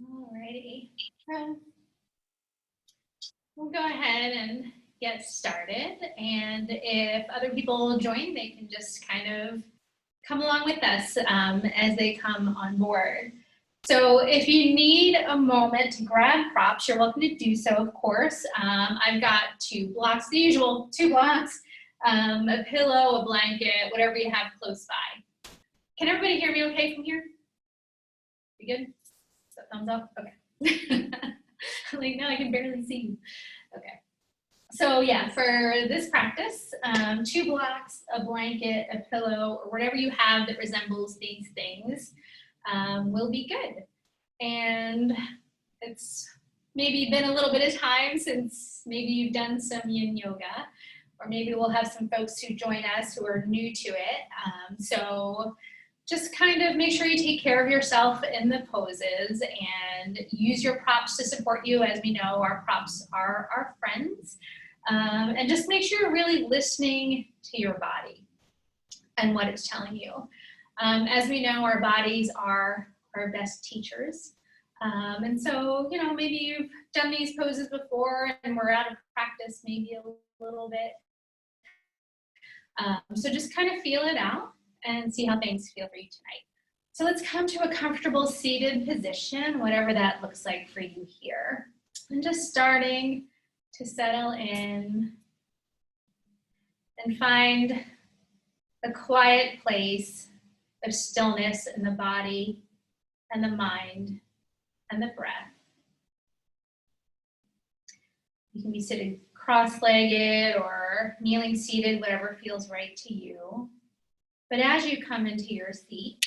Alrighty, we'll go ahead and get started. And if other people join, they can just kind of come along with us as they come on board. So if you need a moment to grab props, you're welcome to do so, of course. I've got 2 blocks, the usual 2 blocks, a pillow, a blanket, whatever you have close by. Can everybody hear me okay from here? You good? So thumbs up? Okay. Like, no, I can barely see you. Okay. So yeah, for this practice, 2 blocks, a blanket, a pillow, or whatever you have that resembles these things will be good. And it's maybe been a little bit of time since maybe you've done some yin yoga, or maybe we'll have some folks who join us who are new to it. So just kind of make sure you take care of yourself in the poses and use your props to support you. As we know, our props are our friends. And just make sure you're really listening to your body and what it's telling you. As we know, our bodies are our best teachers. And so, you know, maybe you've done these poses before and we're out of practice maybe a little bit. So just kind of feel it out and see how things feel for you tonight. So let's come to a comfortable seated position, whatever that looks like for you here. And just starting to settle in and find a quiet place of stillness in the body and the mind and the breath. You can be sitting cross-legged or kneeling seated, whatever feels right to you. But as you come into your seat,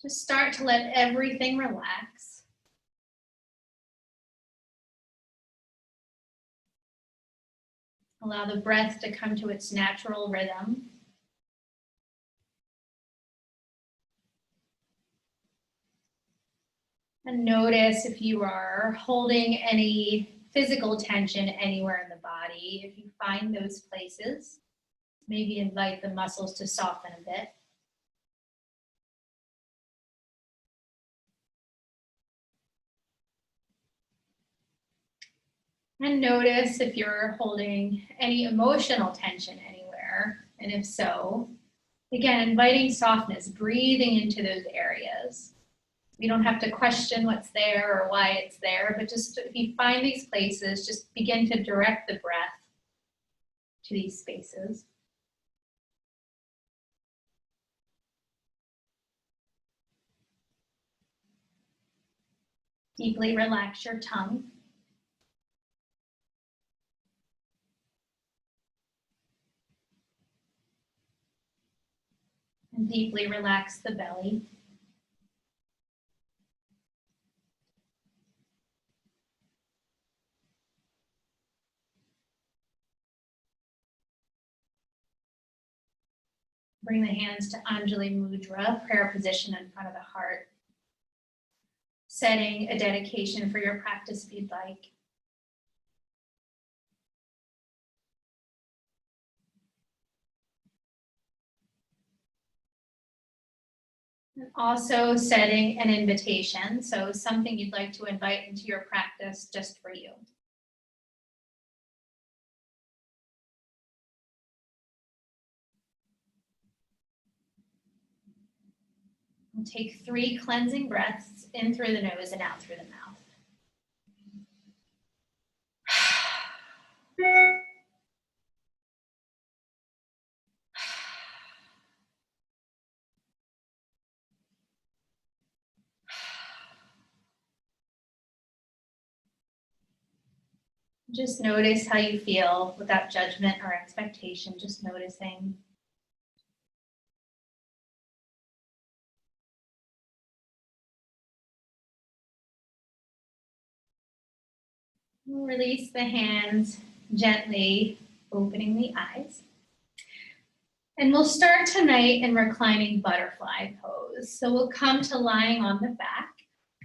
just start to let everything relax. Allow the breath to come to its natural rhythm. And notice if you are holding any physical tension anywhere in the body. If you find those places, maybe invite the muscles to soften a bit. And notice if you're holding any emotional tension anywhere, and if so, again, inviting softness, breathing into those areas. You don't have to question what's there or why it's there, but just if you find these places, just begin to direct the breath to these spaces. Deeply relax your tongue. And deeply relax the belly. Bring the hands to Anjali Mudra, prayer position in front of the heart. Setting a dedication for your practice if you'd like. And also setting an invitation, so something you'd like to invite into your practice just for you. We'll take 3 cleansing breaths in through the nose and out through the mouth. Just notice how you feel without judgment or expectation, just noticing. Release the hands, gently opening the eyes. And we'll start tonight in reclining butterfly pose. So we'll come to lying on the back.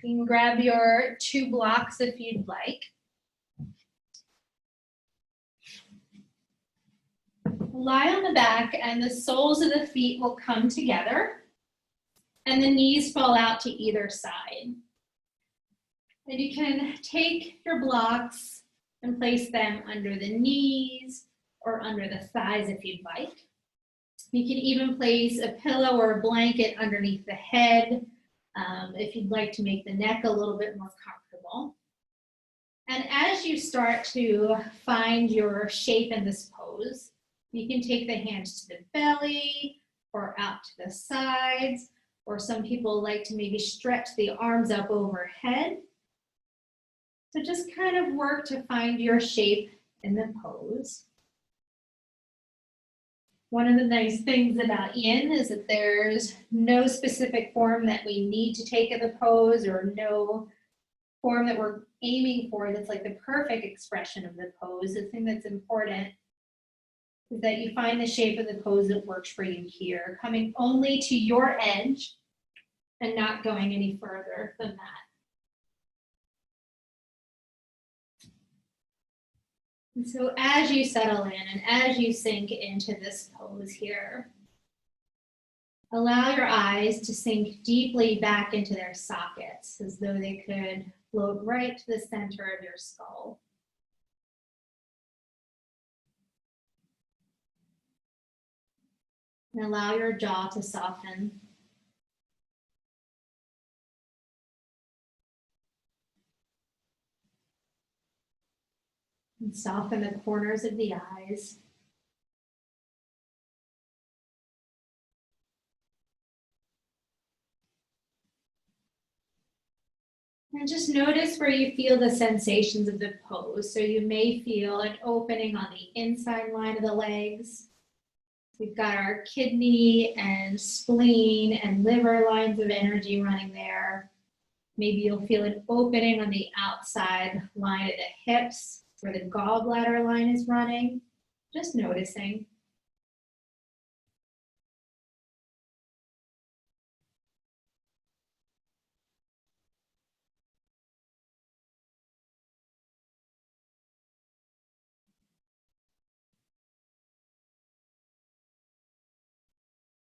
You can grab your 2 blocks if you'd like. Lie on the back and the soles of the feet will come together and the knees fall out to either side. And you can take your blocks and place them under the knees or under the thighs if you'd like. You can even place a pillow or a blanket underneath the head if you'd like to make the neck a little bit more comfortable. And as you start to find your shape in this pose, you can take the hands to the belly or out to the sides, or some people like to maybe stretch the arms up overhead. So just kind of work to find your shape in the pose. One of the nice things about Yin is that there's no specific form that we need to take in the pose, or no form that we're aiming for that's like the perfect expression of the pose. The thing that's important is that you find the shape of the pose that works for you here, coming only to your edge and not going any further than that. And so as you settle in and as you sink into this pose here, allow your eyes to sink deeply back into their sockets as though they could float right to the center of your skull. And allow your jaw to soften. And soften the corners of the eyes. And just notice where you feel the sensations of the pose. So you may feel an opening on the inside line of the legs. We've got our kidney and spleen and liver lines of energy running there. Maybe you'll feel an opening on the outside line of the hips where the gallbladder line is running. Just noticing.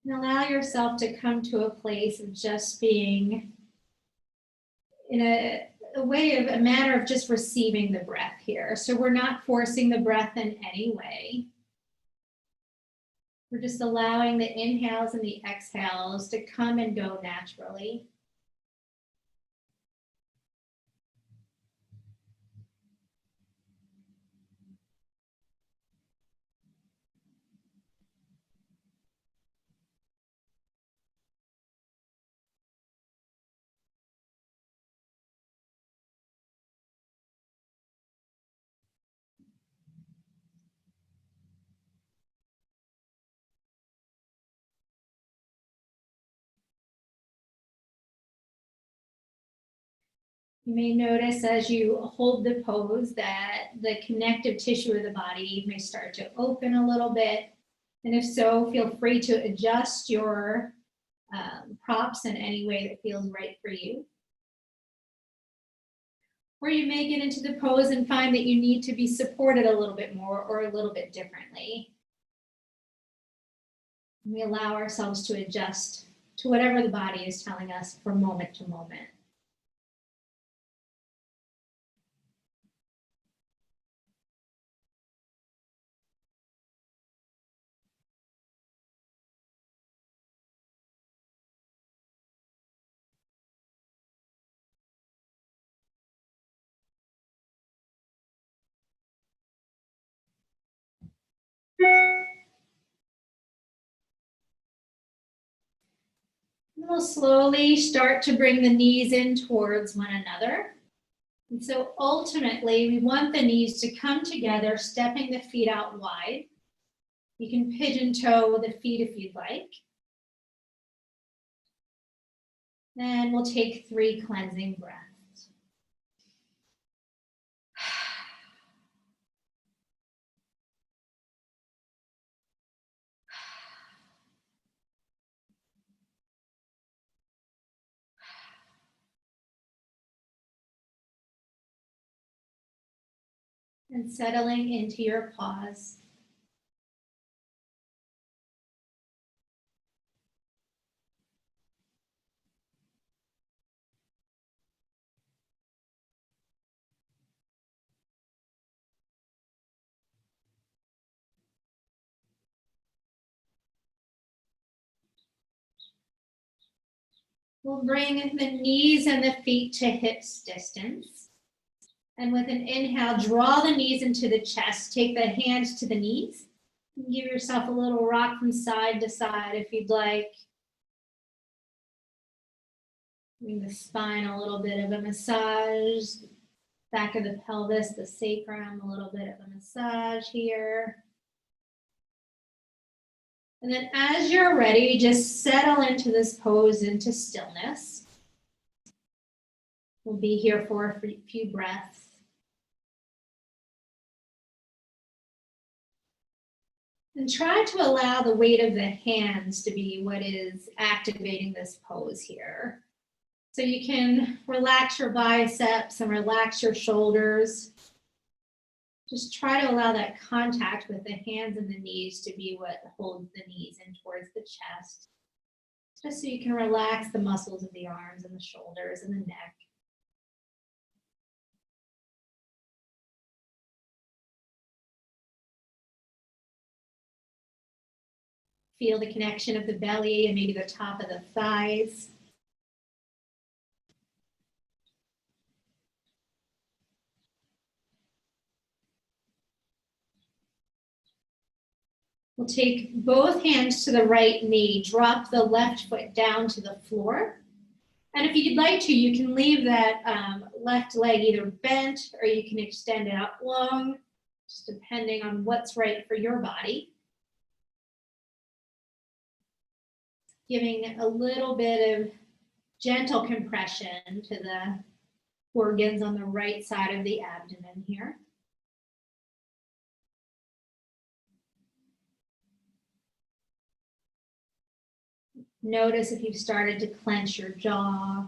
And allow yourself to come to a place of just being in a manner of just receiving the breath here. So we're not forcing the breath in any way. We're just allowing the inhales and the exhales to come and go naturally. You may notice as you hold the pose that the connective tissue of the body may start to open a little bit. And if so, feel free to adjust your props in any way that feels right for you. Or you may get into the pose and find that you need to be supported a little bit more or a little bit differently. And we allow ourselves to adjust to whatever the body is telling us from moment to moment. We'll slowly start to bring the knees in towards one another. And so ultimately, we want the knees to come together, stepping the feet out wide. You can pigeon toe the feet if you'd like. Then we'll take 3 cleansing breaths. And settling into your pause. We'll bring the knees and the feet to hips distance. And with an inhale, draw the knees into the chest. Take the hands to the knees. Give yourself a little rock from side to side if you'd like. Bring the spine a little bit of a massage. Back of the pelvis, the sacrum, a little bit of a massage here. And then as you're ready, just settle into this pose, into stillness. We'll be here for a few breaths. And try to allow the weight of the hands to be what is activating this pose here. So you can relax your biceps and relax your shoulders. Just try to allow that contact with the hands and the knees to be what holds the knees in towards the chest. Just so you can relax the muscles of the arms and the shoulders and the neck. Feel the connection of the belly and maybe the top of the thighs. We'll take both hands to the right knee, drop the left foot down to the floor. And if you'd like to, you can leave that left leg either bent or you can extend it out long, just depending on what's right for your body. Giving a little bit of gentle compression to the organs on the right side of the abdomen here. Notice if you've started to clench your jaw.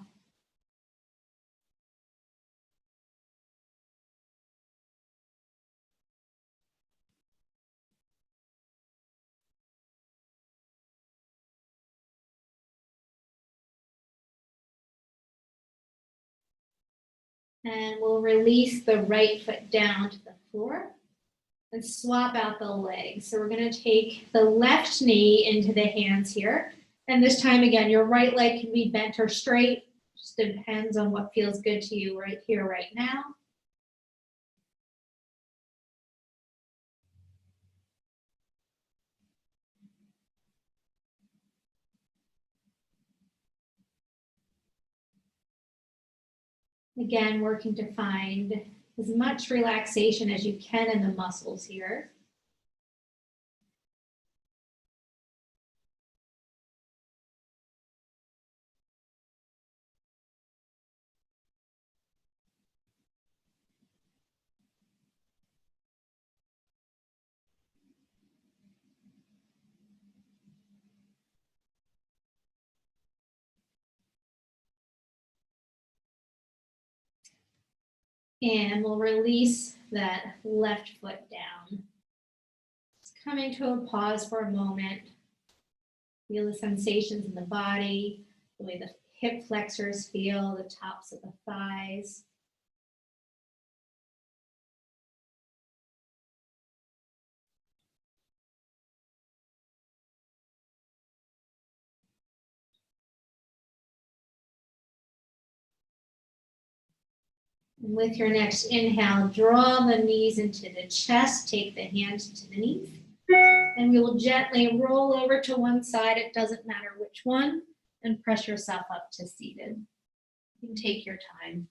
And we'll release the right foot down to the floor and swap out the legs. So we're going to take the left knee into the hands here. And this time, again, your right leg can be bent or straight. Just depends on what feels good to you right here, right now. Again, working to find as much relaxation as you can in the muscles here. And we'll release that left foot down. Just coming to a pause for a moment. Feel the sensations in the body, the way the hip flexors feel, the tops of the thighs. And with your next inhale, draw the knees into the chest, take the hands to the knees. And we will gently roll over to one side, it doesn't matter which one, and press yourself up to seated. You can take your time.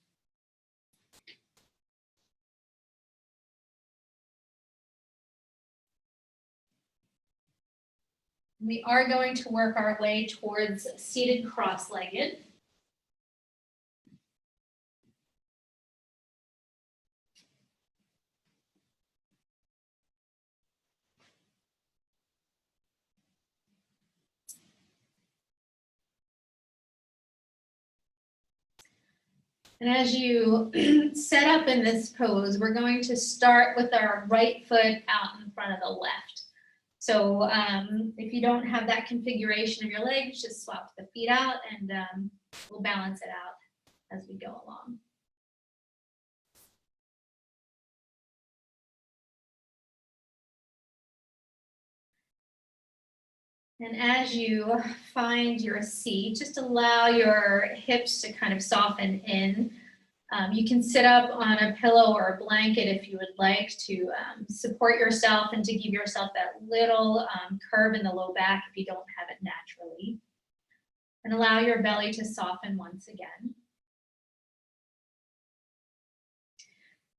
We are going to work our way towards seated cross-legged. And as you set up in this pose, we're going to start with our right foot out in front of the left. So if you don't have that configuration of your legs, just swap the feet out and we'll balance it out as we go along. And as you find your seat, just allow your hips to kind of soften in. You can sit up on a pillow or a blanket if you would like to support yourself and to give yourself that little curve in the low back if you don't have it naturally. And allow your belly to soften once again.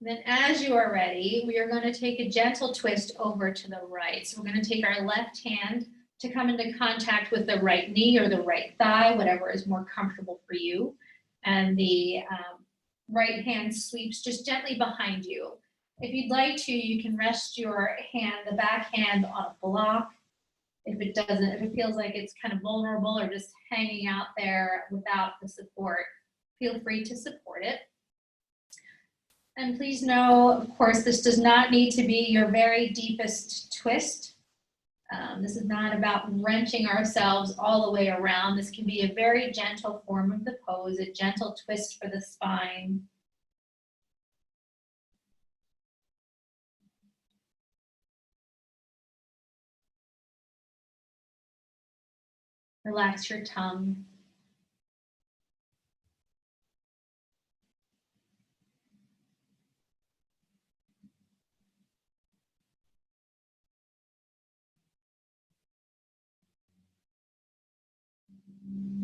Then as you are ready, we are going to take a gentle twist over to the right. So we're going to take our left hand to come into contact with the right knee or the right thigh, whatever is more comfortable for you. And the right hand sweeps just gently behind you. If you'd like to, you can rest your hand, the back hand, on a block. If it feels like it's kind of vulnerable or just hanging out there without the support, feel free to support it. And please know, of course, this does not need to be your very deepest twist. This is not about wrenching ourselves all the way around. This can be a very gentle form of the pose, a gentle twist for the spine. Relax your tongue.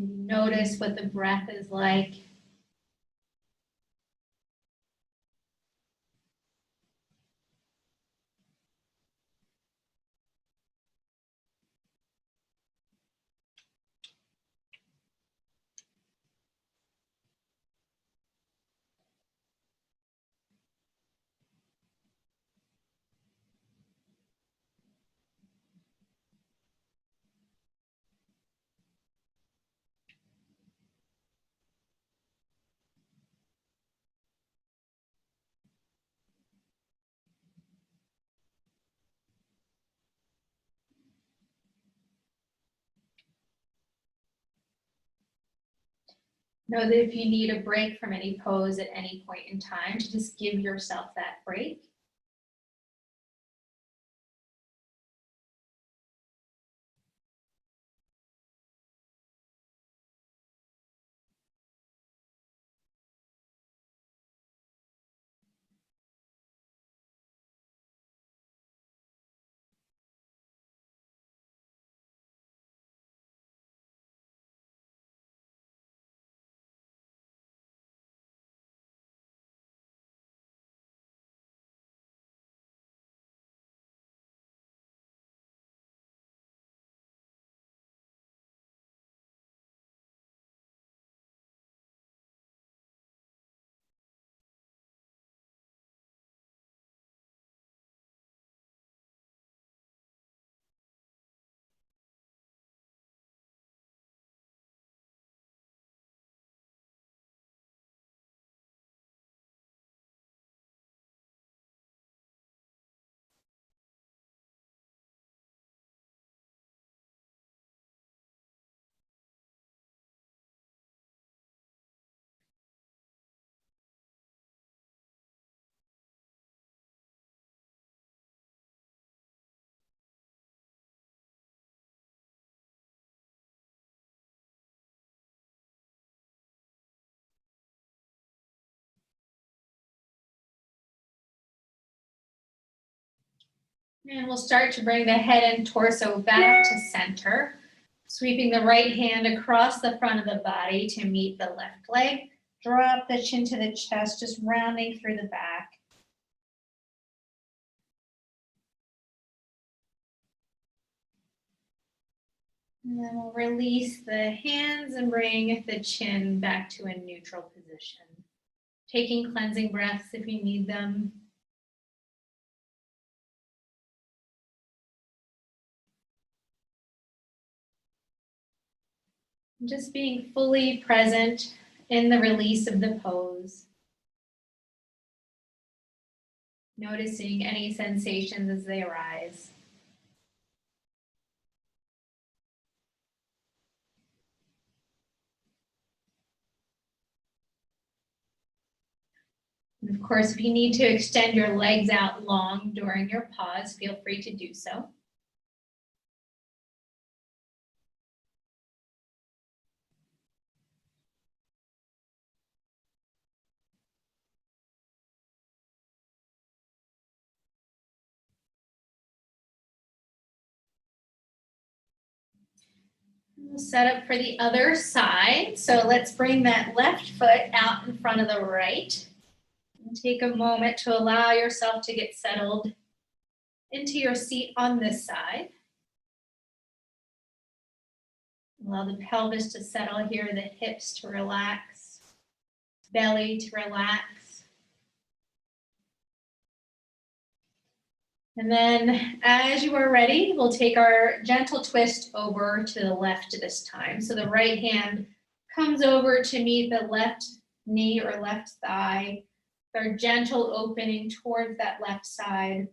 Notice what the breath is like. Know that if you need a break from any pose at any point in time, to just give yourself that break. And we'll start to bring the head and torso back to center, sweeping the right hand across the front of the body to meet the left leg. Drop the chin to the chest, just rounding through the back. And then we'll release the hands and bring the chin back to a neutral position. Taking cleansing breaths if you need them. Just being fully present in the release of the pose. Noticing any sensations as they arise. And of course, if you need to extend your legs out long during your pause, feel free to do so. We'll set up for the other side. So let's bring that left foot out in front of the right. And take a moment to allow yourself to get settled into your seat on this side. Allow the pelvis to settle here, the hips to relax, belly to relax. And then as you are ready, we'll take our gentle twist over to the left this time. So the right hand comes over to meet the left knee or left thigh. Our gentle opening towards that left side.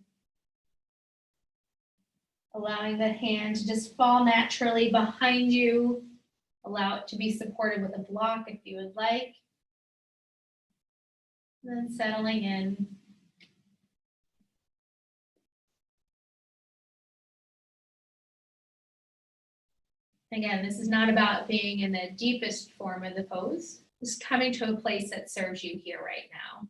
Allowing the hand to just fall naturally behind you. Allow it to be supported with a block if you would like. And then settling in. Again, this is not about being in the deepest form of the pose. Just coming to a place that serves you here right now.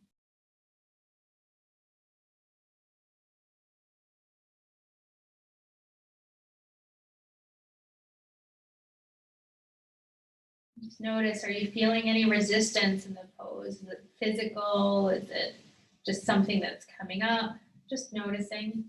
Just notice, are you feeling any resistance in the pose? Is it physical? Is it just something that's coming up? Just noticing.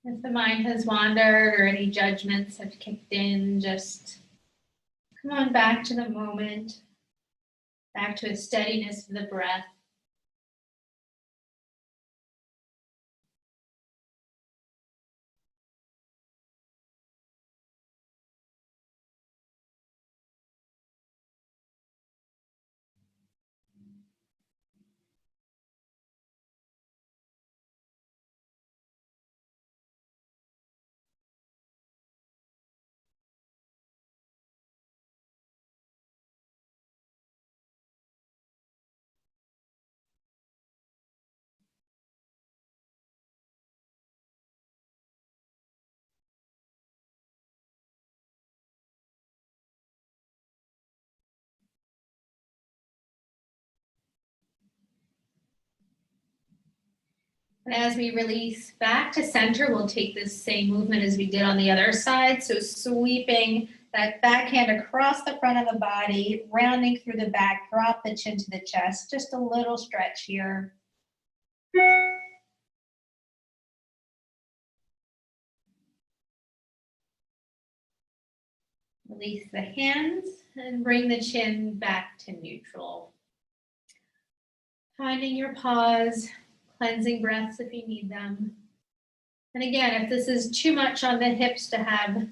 If the mind has wandered or any judgments have kicked in, just come on back to the moment, back to a steadiness of the breath. And as we release back to center, we'll take this same movement as we did on the other side. So sweeping that backhand across the front of the body, rounding through the back, drop the chin to the chest. Just a little stretch here. Release the hands and bring the chin back to neutral. Finding your pause, cleansing breaths if you need them. And again, if this is too much on the hips to have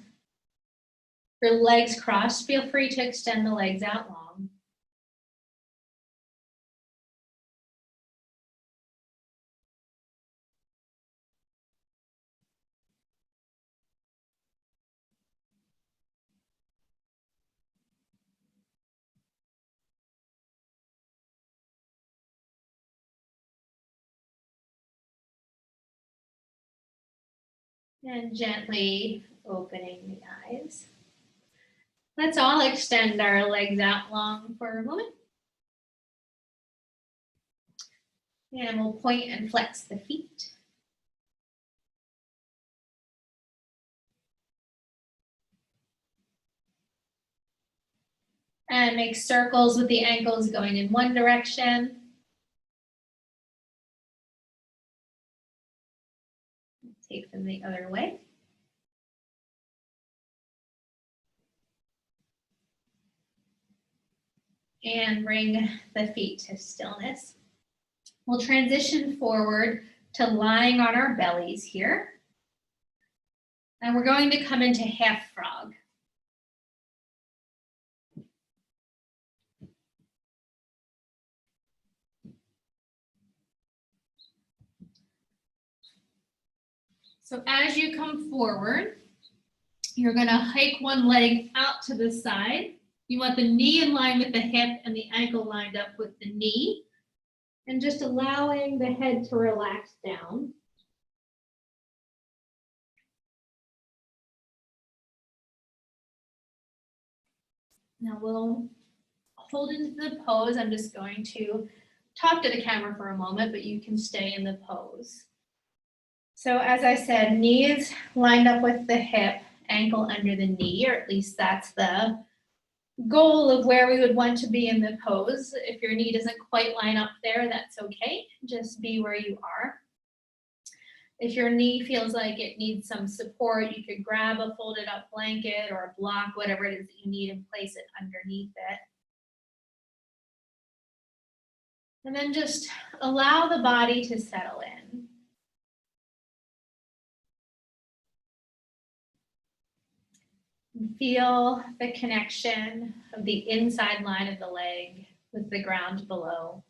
your legs crossed, feel free to extend the legs out long. And gently opening the eyes. Let's all extend our legs out long for a moment. And we'll point and flex the feet. and make circles with the ankles going in one direction. Take them the other way. And bring the feet to stillness. We'll transition forward to lying on our bellies here. And we're going to come into half frog. So as you come forward, you're going to hike one leg out to the side. You want the knee in line with the hip and the ankle lined up with the knee. And just allowing the head to relax down. Now we'll hold into the pose. I'm just going to talk to the camera for a moment, but you can stay in the pose. So as I said, knees lined up with the hip, ankle under the knee, or at least that's the goal of where we would want to be in the pose. If your knee doesn't quite line up there, that's okay. Just be where you are. If your knee feels like it needs some support, you could grab a folded up blanket or a block, whatever it is that you need, and place it underneath it. And then just allow the body to settle in. And feel the connection of the inside line of the leg with the ground below.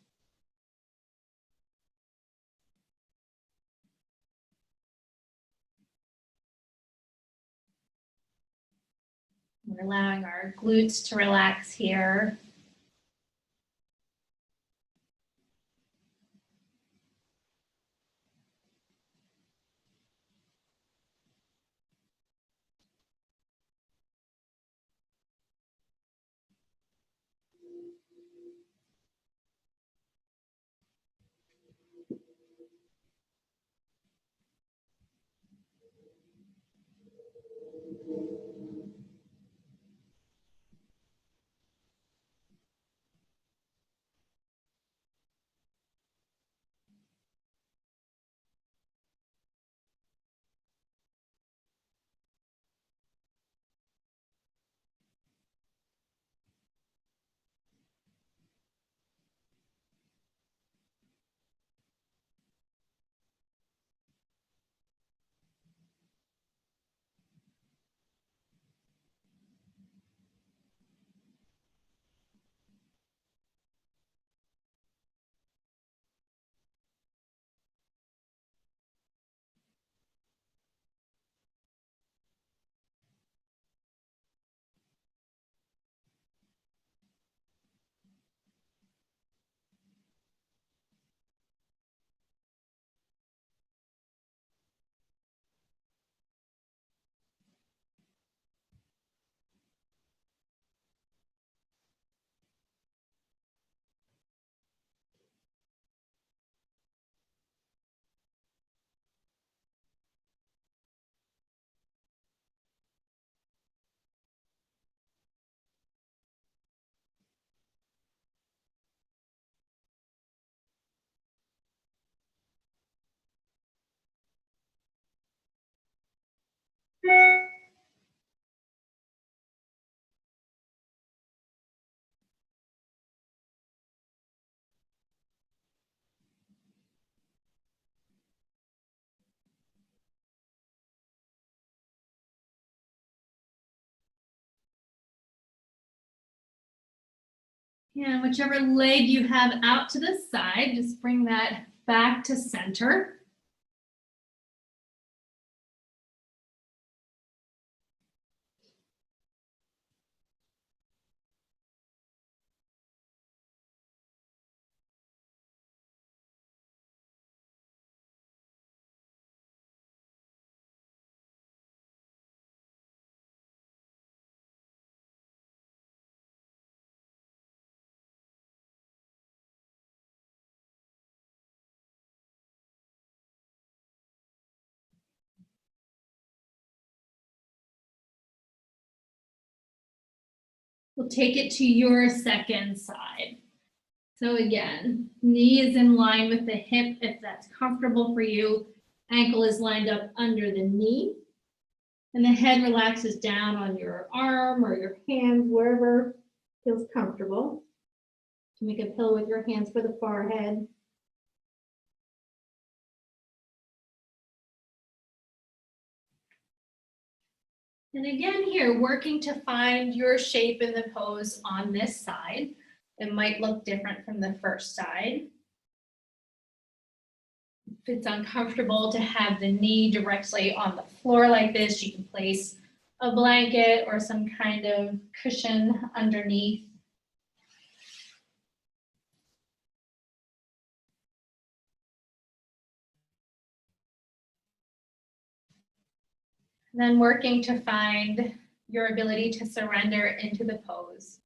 We're allowing our glutes to relax here. And whichever leg you have out to the side, just bring that back to center. We'll take it to your second side. So again, knee is in line with the hip if that's comfortable for you. Ankle is lined up under the knee. And the head relaxes down on your arm or your hands, wherever feels comfortable. To make a pillow with your hands for the forehead. And again here, working to find your shape in the pose on this side. It might look different from the first side. If it's uncomfortable to have the knee directly on the floor like this, you can place a blanket or some kind of cushion underneath. Then working to find your ability to surrender into the pose.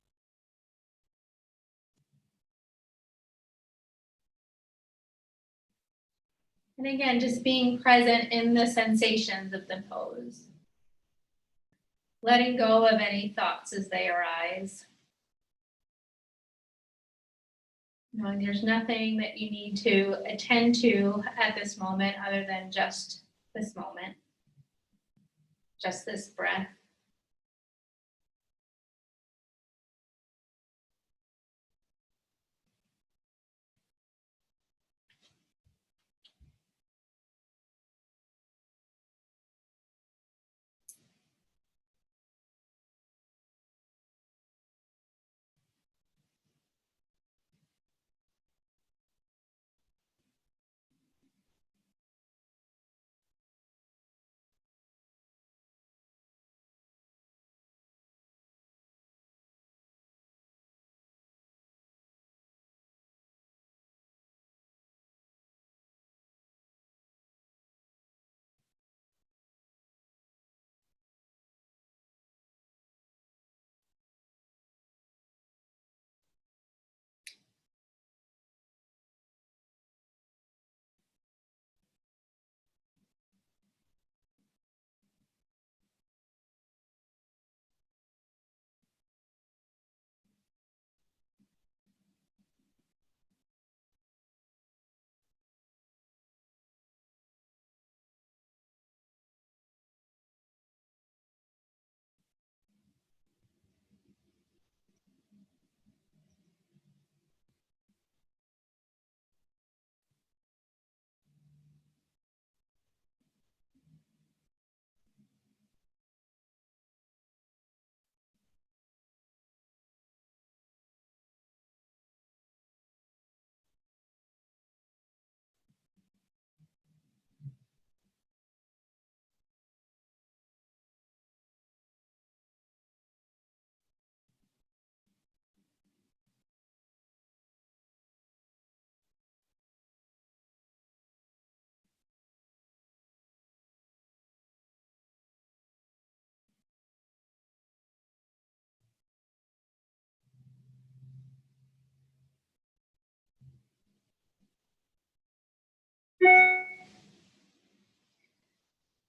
And again, just being present in the sensations of the pose. Letting go of any thoughts as they arise. Knowing there's nothing that you need to attend to at this moment other than just this moment. Just this breath.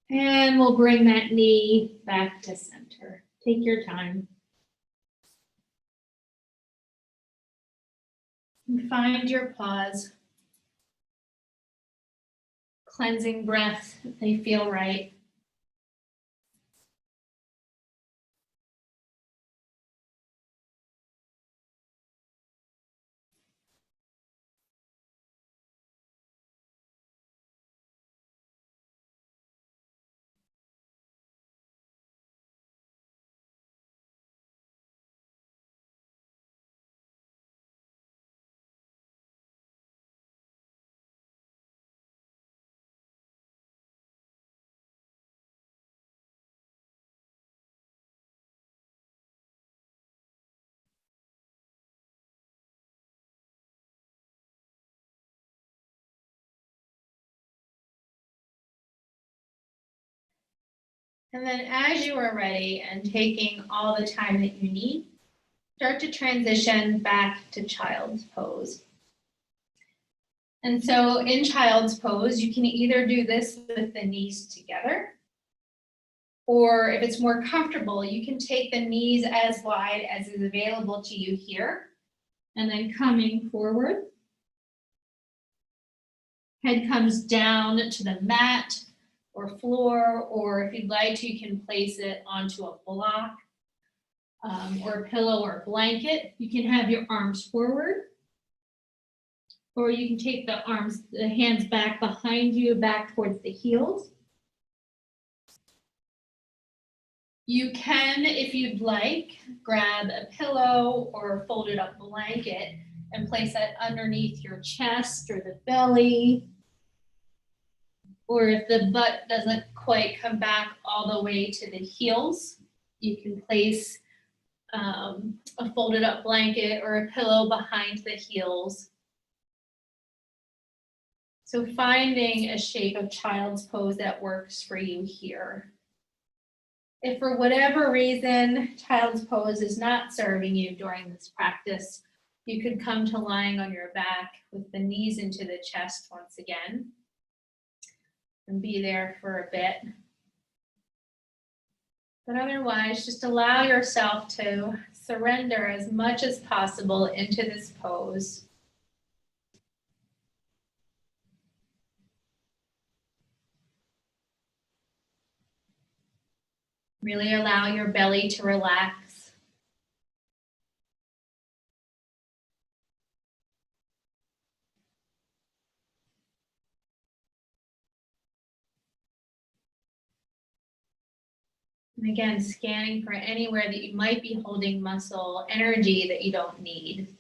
And we'll bring that knee back to center. Take your time. And find your pause. Cleansing breath if they feel right. And then as you are ready and taking all the time that you need, start to transition back to child's pose. And so in child's pose, you can either do this with the knees together, Or if it's more comfortable, you can take the knees as wide as is available to you here. And then coming forward. Head comes down to the mat or floor, or if you'd like to, you can place it onto a block or a pillow or a blanket. You can have your arms forward, or you can take the hands back behind you, back towards the heels. You can, if you'd like, grab a pillow or a folded up blanket and place that underneath your chest or the belly. Or if the butt doesn't quite come back all the way to the heels, you can place a folded up blanket or a pillow behind the heels. So finding a shape of child's pose that works for you here. If for whatever reason child's pose is not serving you during this practice, you could come to lying on your back with the knees into the chest once again and be there for a bit. But otherwise, just allow yourself to surrender as much as possible into this pose. Really allow your belly to relax. And again, scanning for anywhere that you might be holding muscle energy that you don't need.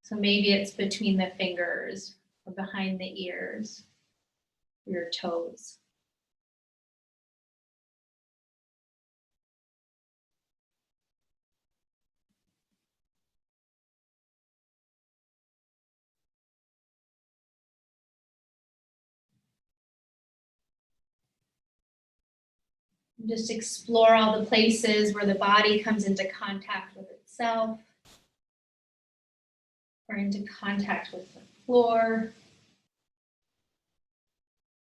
So maybe it's between the fingers or behind the ears, your toes. Just explore all the places where the body comes into contact with itself or into contact with the floor.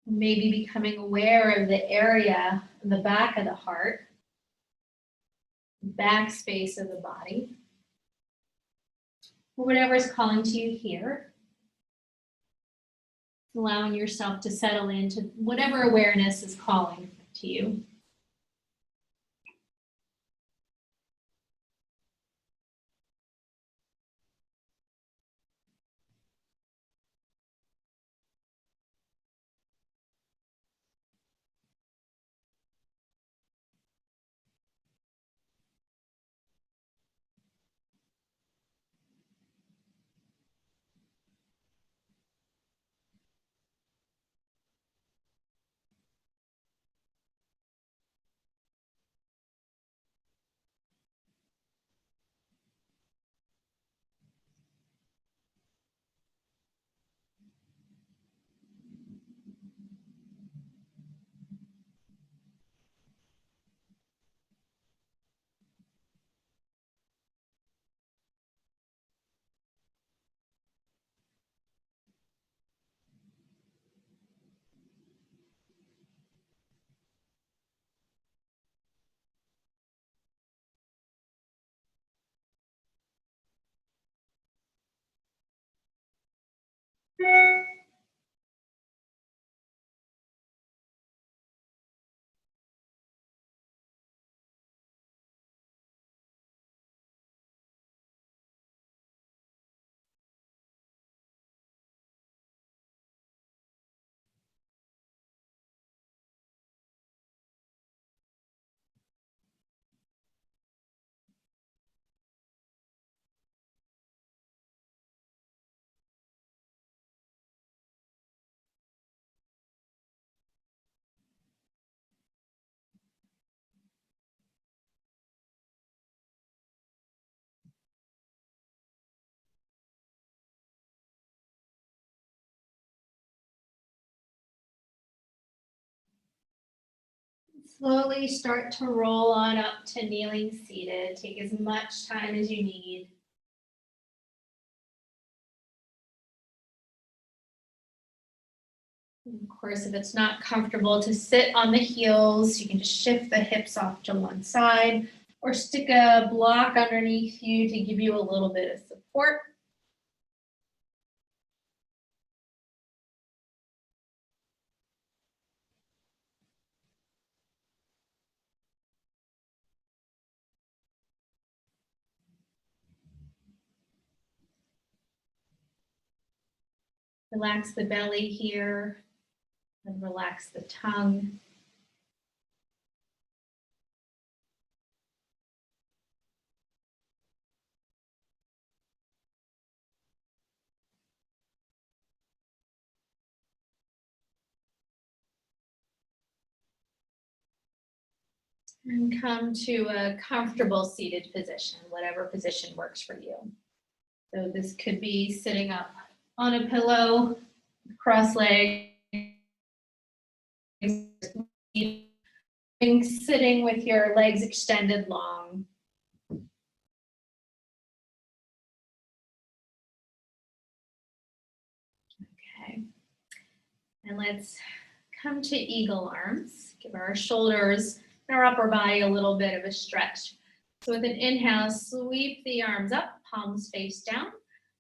Maybe becoming aware of the area in the back of the heart, back space of the body, or whatever is calling to you here. Allowing yourself to settle into whatever awareness is calling to you. Slowly start to roll on up to kneeling seated. Take as much time as you need. Of course, if it's not comfortable to sit on the heels, you can just shift the hips off to one side or stick a block underneath you to give you a little bit of support. Relax the belly here and relax the tongue. And come to a comfortable seated position, whatever position works for you. So this could be sitting up on a pillow, cross legs, sitting with your legs extended long. Okay. And let's come to eagle arms. Give our shoulders and our upper body a little bit of a stretch. So with an inhale, sweep the arms up, palms face down.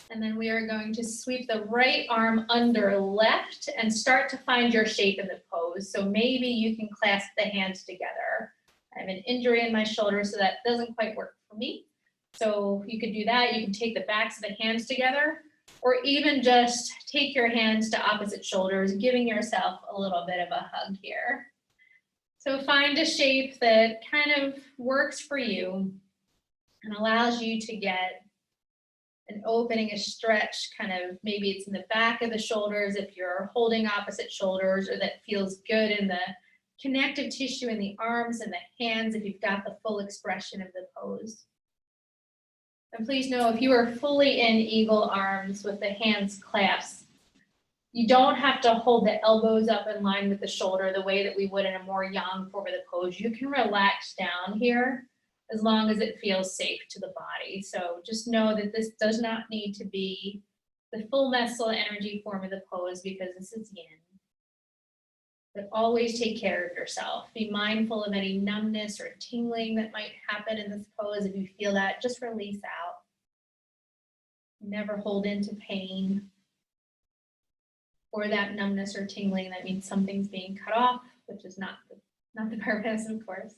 And then we are going to sweep the right arm under left and start to find your shape in the pose. So maybe you can clasp the hands together. I have an injury in my shoulder, so that doesn't quite work for me. So you could do that. You can take the backs of the hands together, or even just take your hands to opposite shoulders, giving yourself a little bit of a hug here. So find a shape that kind of works for you and allows you to get an opening, a stretch, kind of maybe it's in the back of the shoulders if you're holding opposite shoulders, or that feels good in the connective tissue in the arms and the hands if you've got the full expression of the pose. And please know, if you are fully in eagle arms with the hands clasped, you don't have to hold the elbows up in line with the shoulder the way that we would in a more yang forward pose. You can relax down here as long as it feels safe to the body. So just know that this does not need to be the full muscle energy form of the pose, because this is yin. But always take care of yourself. Be mindful of any numbness or tingling that might happen in this pose. If you feel that, just release out. Never hold into pain or that numbness or tingling. That means something's being cut off, which is not the purpose, of course.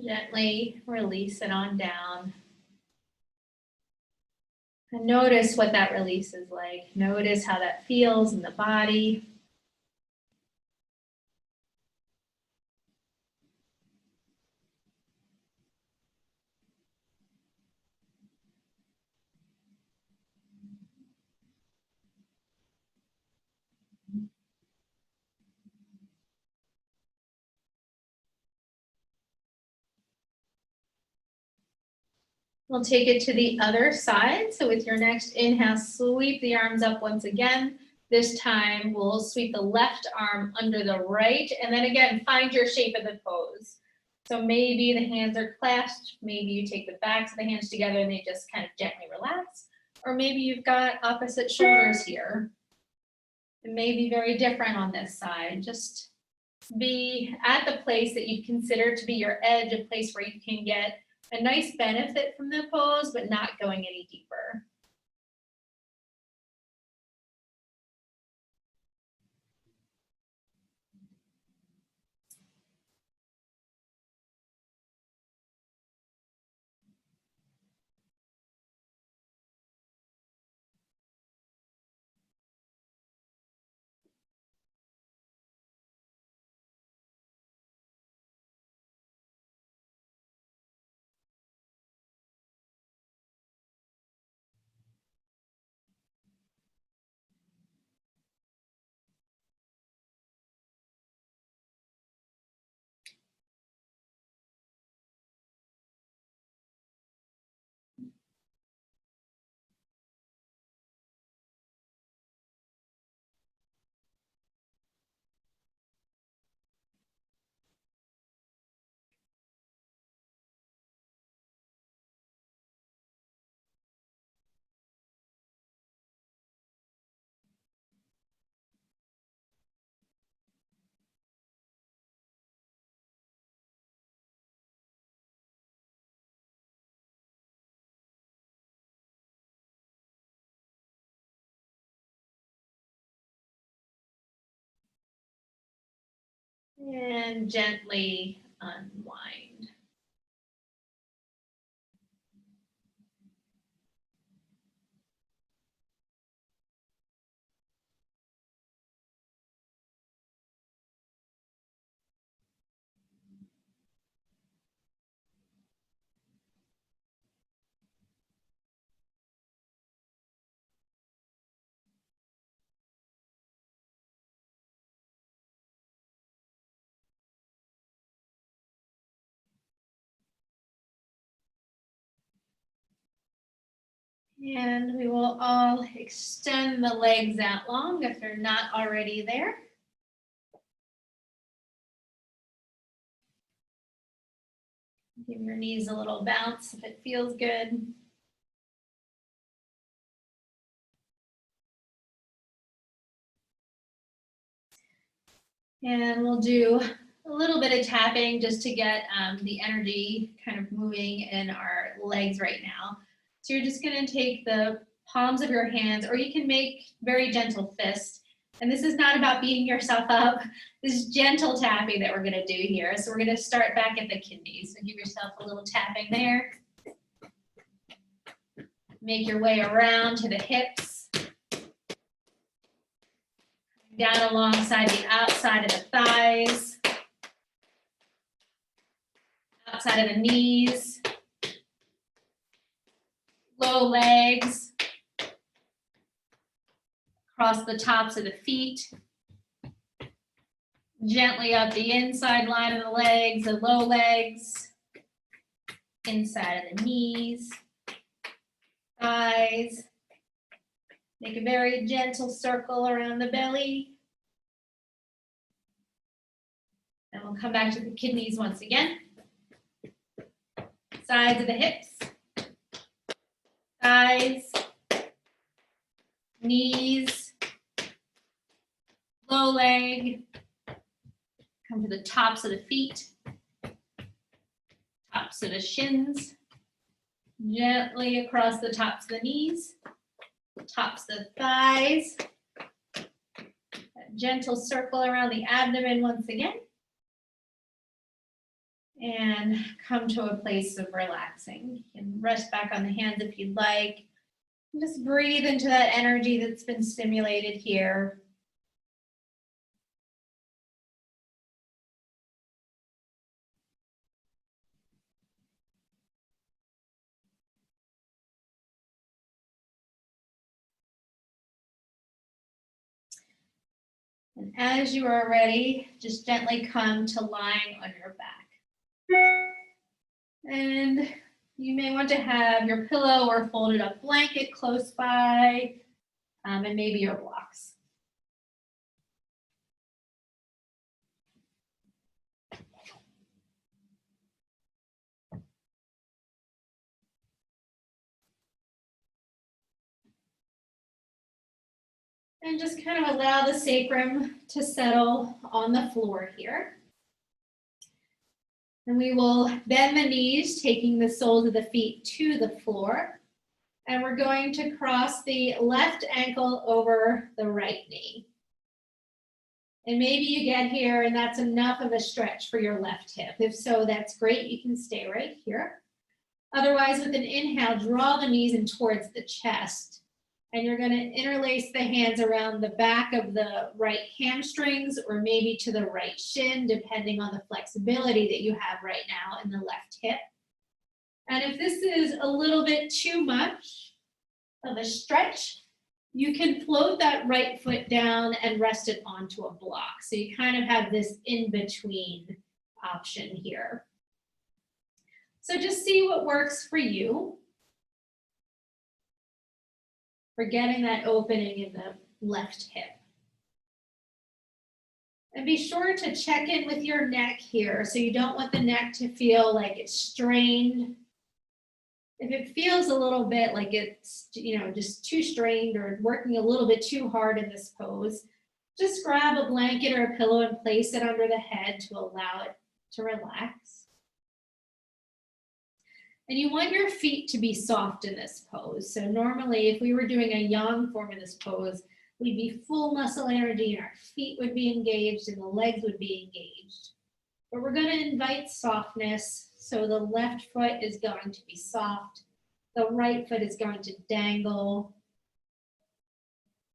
Gently release it on down. And notice what that release is like. Notice how that feels in the body. We'll take it to the other side. So with your next inhale, sweep the arms up once again. This time we'll sweep the left arm under the right, and then again, find your shape of the pose. So maybe the hands are clasped, maybe you take the backs of the hands together and they just kind of gently relax, or maybe you've got opposite shoulders here. It may be very different on this side. Just be at the place that you consider to be your edge, a place where you can get a nice benefit from the pose, but not going any deeper. And gently unwind. And we will all extend the legs out long if they're not already there. Give your knees a little bounce if it feels good. And we'll do a little bit of tapping just to get the energy kind of moving in our legs right now. So you're just going to take the palms of your hands, or you can make very gentle fists. And this is not about beating yourself up. This is gentle tapping that we're going to do here. So we're going to start back at the kidneys. So give yourself a little tapping there. Make your way around to the hips. Down alongside the outside of the thighs. Outside of the knees. Low legs. Across the tops of the feet. Gently up the inside line of the legs, the low legs. Inside of the knees. Thighs. Make a very gentle circle around the belly. And we'll come back to the kidneys once again. Sides of the hips. Thighs. Knees. Low leg. Come to the tops of the feet. Tops of the shins. Gently across the tops of the knees. Tops of the thighs. A gentle circle around the abdomen once again. And come to a place of relaxing. You can rest back on the hands if you'd like. And just breathe into that energy that's been stimulated here. And as you are ready, just gently come to lying on your back. And you may want to have your pillow or folded up blanket close by, and maybe your blocks. And just kind of allow the sacrum to settle on the floor here. And we will bend the knees, taking the soles of the feet to the floor. And we're going to cross the left ankle over the right knee. And maybe you get here and that's enough of a stretch for your left hip. If so, that's great. You can stay right here. Otherwise, with an inhale, draw the knees in towards the chest. And you're going to interlace the hands around the back of the right hamstrings or maybe to the right shin, depending on the flexibility that you have right now in the left hip. And if this is a little bit too much of a stretch, you can float that right foot down and rest it onto a block. So you kind of have this in-between option here. So just see what works for you. For getting that opening in the left hip. And be sure to check in with your neck here. So you don't want the neck to feel like it's strained. If it feels a little bit like it's, just too strained or working a little bit too hard in this pose, just grab a blanket or a pillow and place it under the head to allow it to relax. And you want your feet to be soft in this pose. So normally, if we were doing a yang form in this pose, we'd be full muscle energy and our feet would be engaged and the legs would be engaged. But we're going to invite softness. So the left foot is going to be soft. The right foot is going to dangle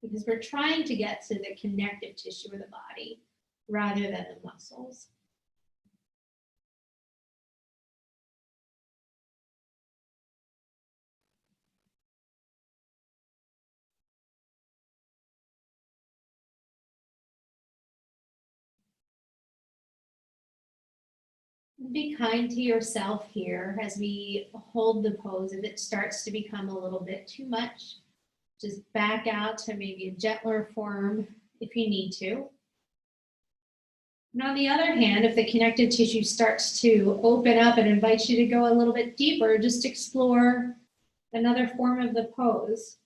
because we're trying to get to the connective tissue of the body rather than the muscles. Be kind to yourself here as we hold the pose. If it starts to become a little bit too much, just back out to maybe a gentler form if you need to. And on the other hand, if the connective tissue starts to open up and invites you to go a little bit deeper, just explore another form of the pose.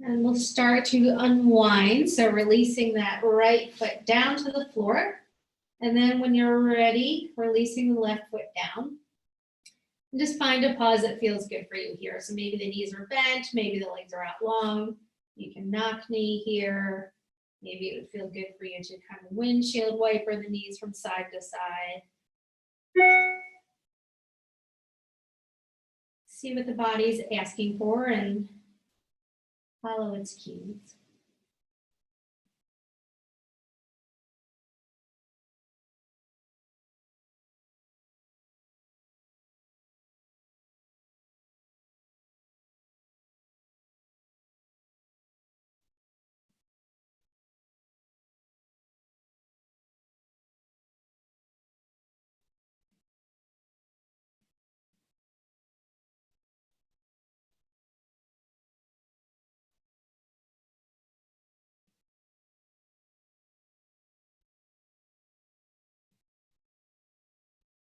And we'll start to unwind. So releasing that right foot down to the floor. And then when you're ready, releasing the left foot down. And just find a pause that feels good for you here. So maybe the knees are bent, maybe the legs are out long. You can knock knee here. Maybe it would feel good for you to kind of windshield wiper the knees from side to side. See what the body's asking for and follow its cues.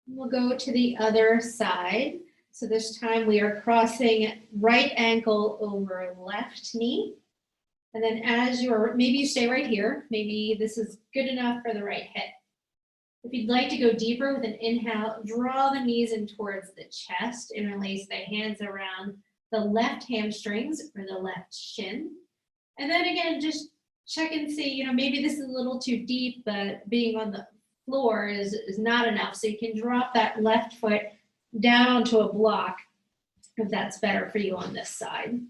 We'll go to the other side. So this time we are crossing right ankle over left knee. And then as you're, maybe you stay right here. Maybe this is good enough for the right hip. If you'd like to go deeper with an inhale, draw the knees in towards the chest, interlace the hands around the left hamstrings or the left shin. And then again, just check and see, maybe this is a little too deep, but being on the floor is not enough. So you can drop that left foot down onto a block if that's better for you on this side.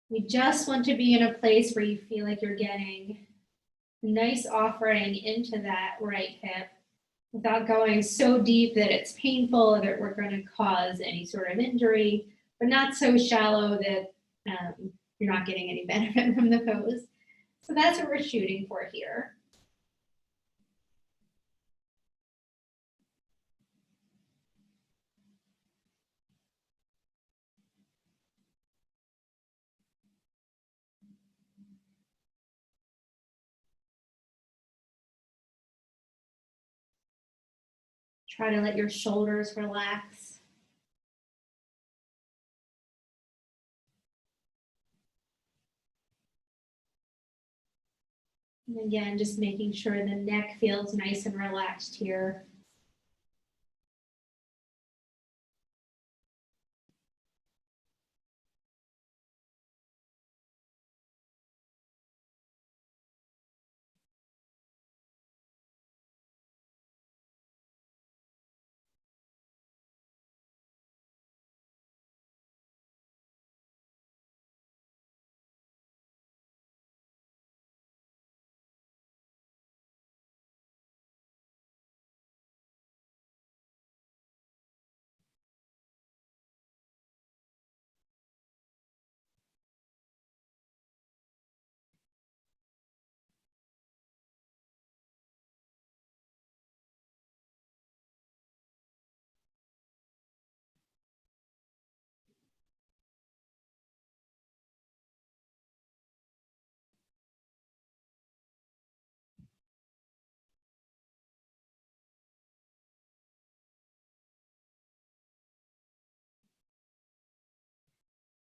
We just want to be in a place where you feel like you're getting a nice offering into that right hip without going so deep that it's painful, that we're going to cause any sort of injury, but not so shallow that you're not getting any benefit from the pose. So that's what we're shooting for here. Try to let your shoulders relax. And again, just making sure the neck feels nice and relaxed here.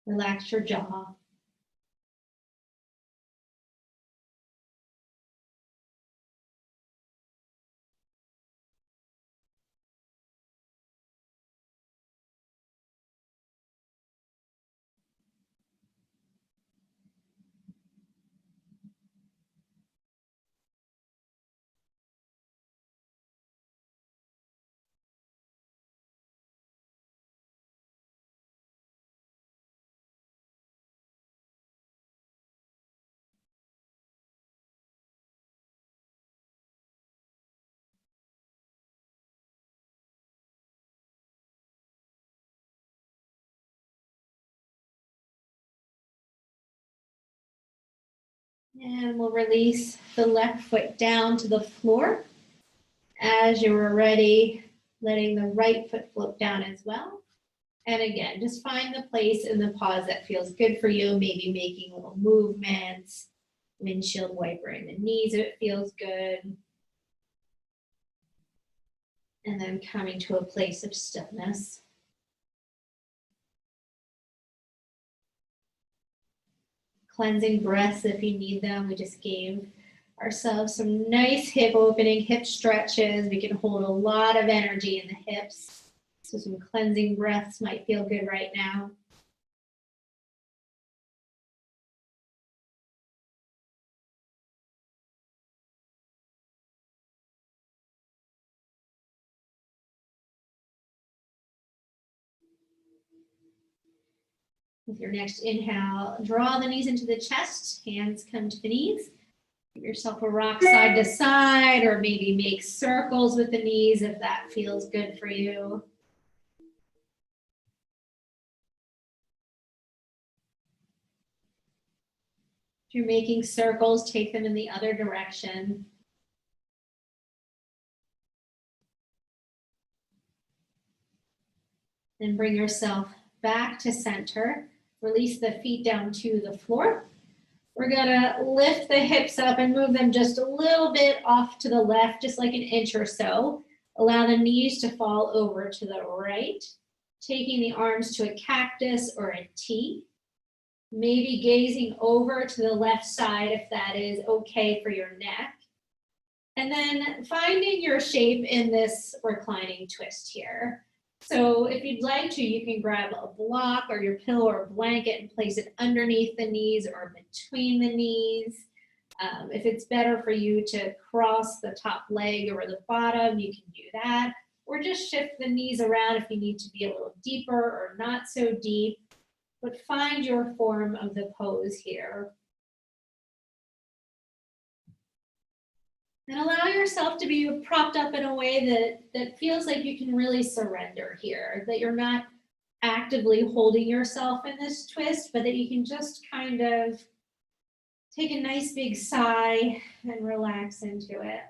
Relax your jaw. And we'll release the left foot down to the floor. As you're ready, letting the right foot float down as well. And again, just find the place in the pause that feels good for you, maybe making little movements, windshield wiper in the knees if it feels good. And then coming to a place of stillness. Cleansing breaths if you need them. We just gave ourselves some nice hip opening, hip stretches. We can hold a lot of energy in the hips. So some cleansing breaths might feel good right now. With your next inhale, draw the knees into the chest, hands come to the knees. Give yourself a rock side to side, or maybe make circles with the knees if that feels good for you. If you're making circles, take them in the other direction. Then bring yourself back to center. Release the feet down to the floor. We're gonna lift the hips up and move them just a little bit off to the left, just like an inch or so. Allow the knees to fall over to the right, taking the arms to a cactus or a T. Maybe gazing over to the left side if that is okay for your neck. And then finding your shape in this reclining twist here. So if you'd like to, you can grab a block or your pillow or blanket and place it underneath the knees or between the knees. If it's better for you to cross the top leg over the bottom, you can do that. Or just shift the knees around if you need to be a little deeper or not so deep. But find your form of the pose here. And allow yourself to be propped up in a way that feels like you can really surrender here, that you're not actively holding yourself in this twist, but that you can just kind of take a nice big sigh and relax into it.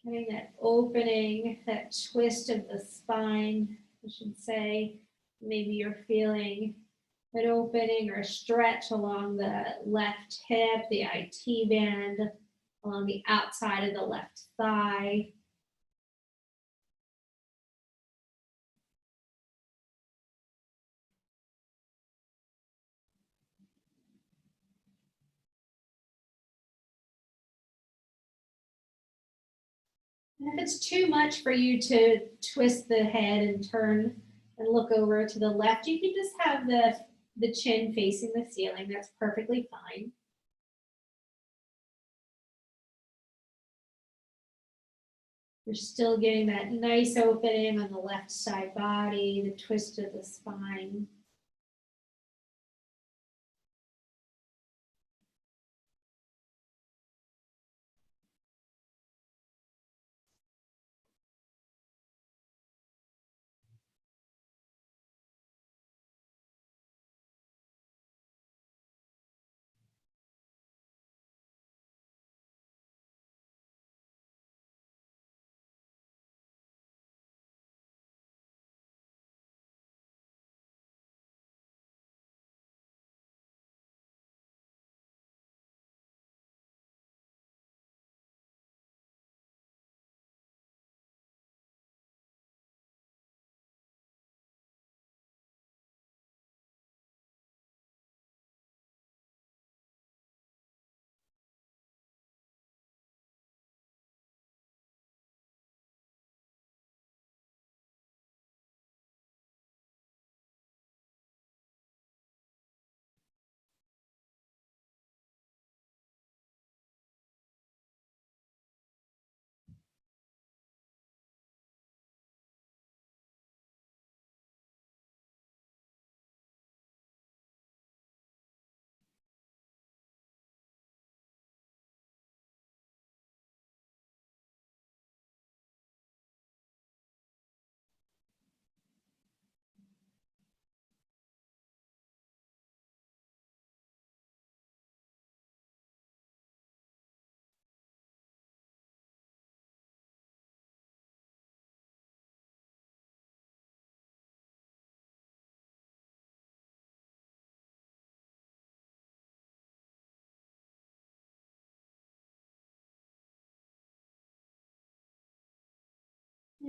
Getting that opening, that twist of the spine, I should say. Maybe you're feeling an opening or a stretch along the left hip, the IT band, along the outside of the left thigh. And if it's too much for you to twist the head and turn and look over to the left, you can just have the chin facing the ceiling. That's perfectly fine. You're still getting that nice opening on the left side body, the twist of the spine.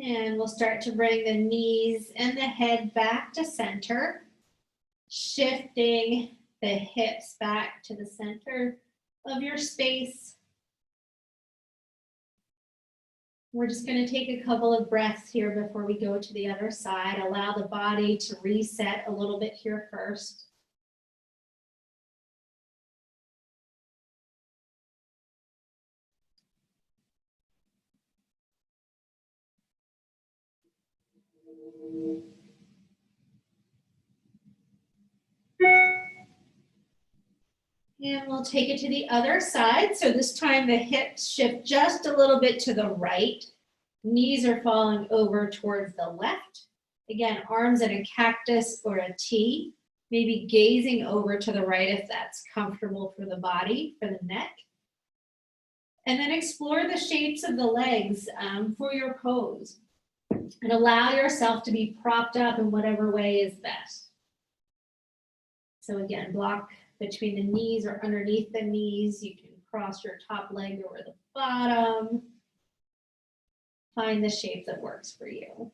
And we'll start to bring the knees and the head back to center, shifting the hips back to the center of your space. We're just going to take a couple of breaths here before we go to the other side. Allow the body to reset a little bit here first. And we'll take it to the other side. So this time the hips shift just a little bit to the right. Knees are falling over towards the left. Again, arms in a cactus or a T, maybe gazing over to the right if that's comfortable for the body, for the neck. And then explore the shapes of the legs for your pose. And allow yourself to be propped up in whatever way is best. So again, block between the knees or underneath the knees. You can cross your top leg over the bottom. Find the shape that works for you.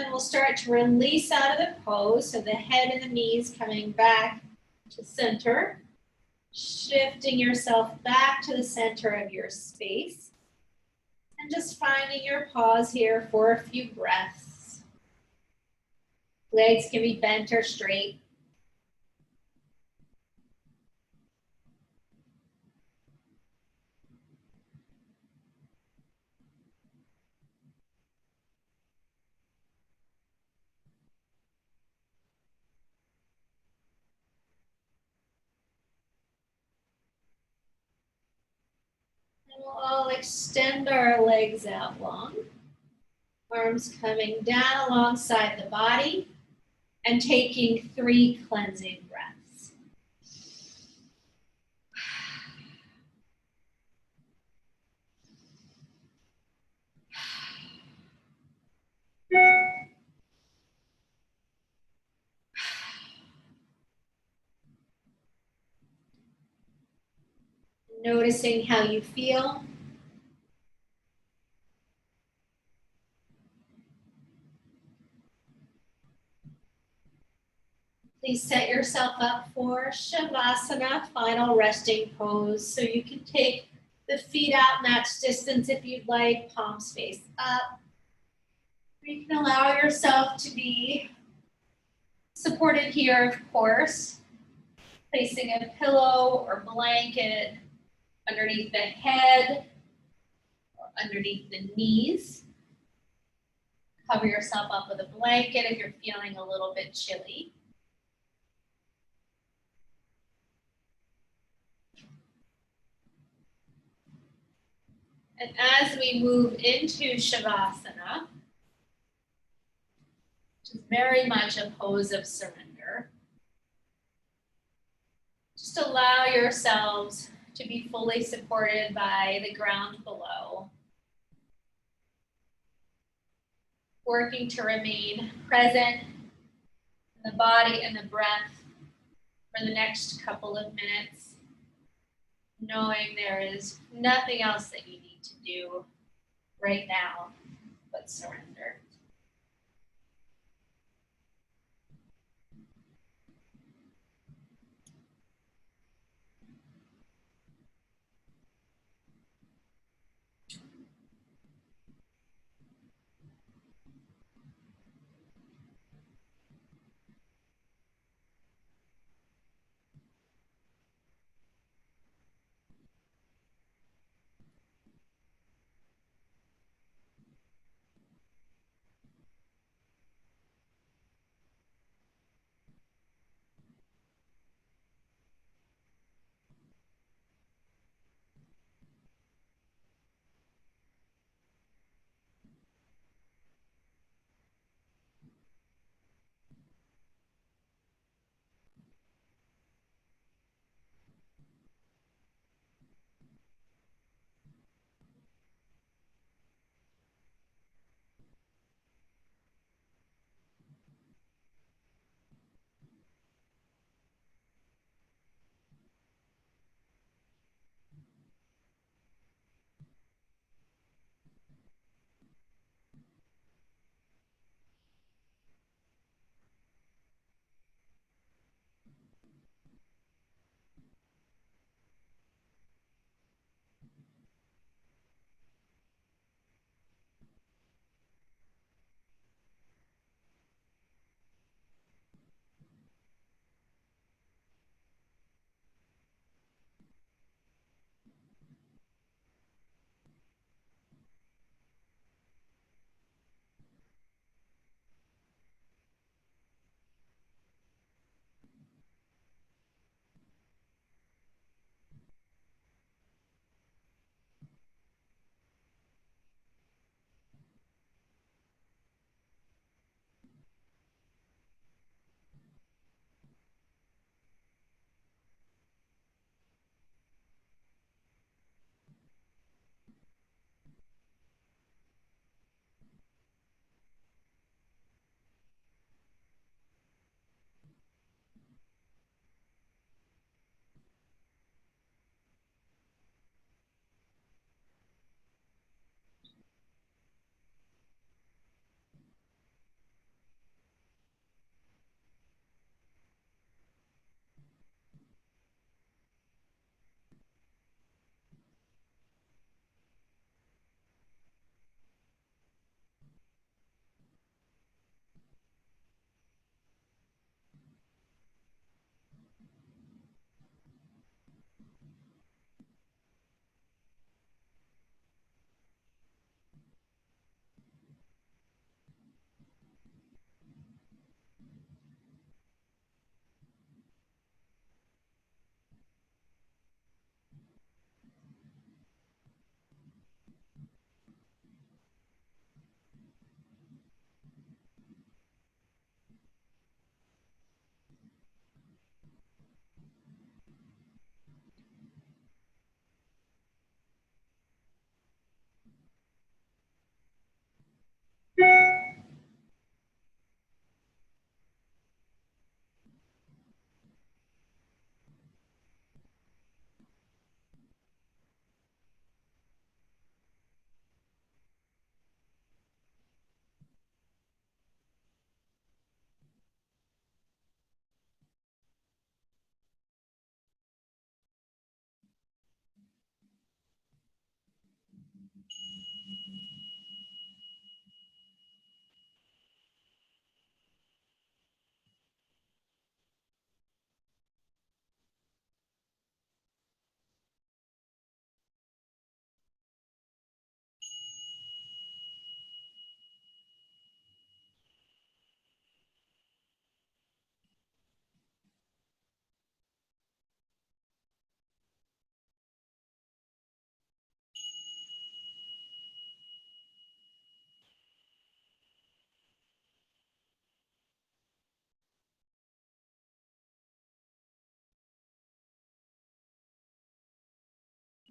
And we'll start to release out of the pose. So the head and the knees coming back to center. Shifting yourself back to the center of your space. And just finding your pause here for a few breaths. Legs can be bent or straight. And we'll all extend our legs out long. Arms coming down alongside the body and taking 3 cleansing breaths. Noticing how you feel. Please set yourself up for Shavasana, final resting pose. So you can take the feet out match distance if you'd like, palms face up. You can allow yourself to be supported here, of course. Placing a pillow or blanket underneath the head or underneath the knees. Cover yourself up with a blanket if you're feeling a little bit chilly. And as we move into Shavasana, which is very much a pose of surrender, just allow yourselves to be fully supported by the ground below. Working to remain present in the body and the breath for the next couple of minutes, knowing there is nothing else that you need to do right now but surrender.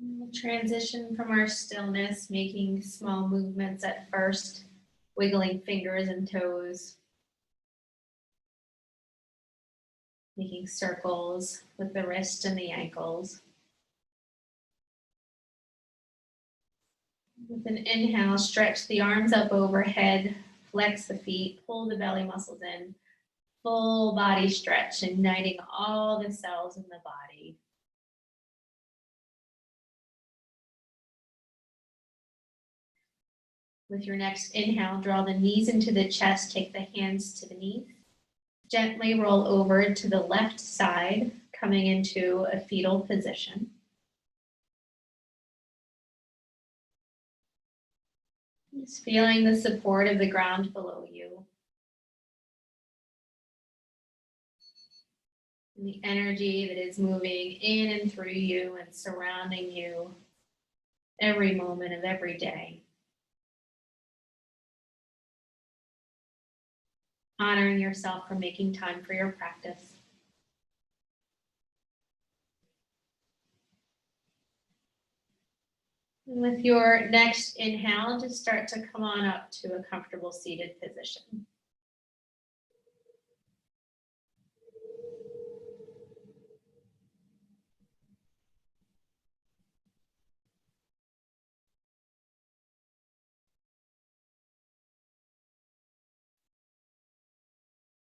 We'll transition from our stillness, making small movements at first, wiggling fingers and toes, making circles with the wrist and the ankles. With an inhale, stretch the arms up overhead, flex the feet, pull the belly muscles in, full body stretch, igniting all the cells in the body. With your next inhale, draw the knees into the chest, take the hands to the knees. Gently roll over to the left side, coming into a fetal position. Just feeling the support of the ground below you. And the energy that is moving in and through you and surrounding you every moment of every day. Honoring yourself for making time for your practice. And with your next inhale, just start to come on up to a comfortable seated position.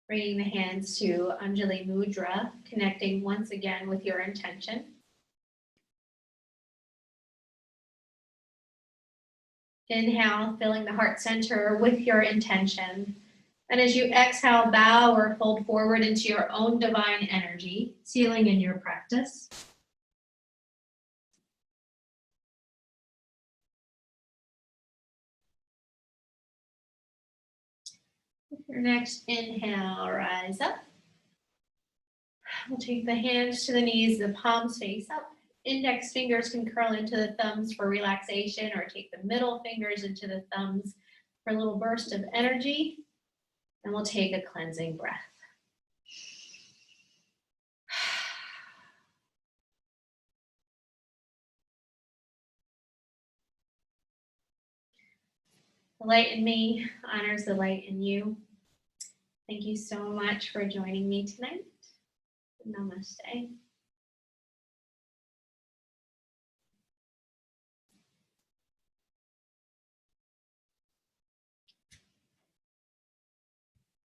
Bringing the hands to Anjali Mudra, connecting once again with your intention. Inhale, filling the heart center with your intention. And as you exhale, bow or fold forward into your own divine energy, sealing in your practice. With your next inhale, rise up. We'll take the hands to the knees, the palms face up. Index fingers can curl into the thumbs for relaxation, or take the middle fingers into the thumbs for a little burst of energy. And we'll take a cleansing breath. The light in me honors the light in you. Thank you so much for joining me tonight. Namaste.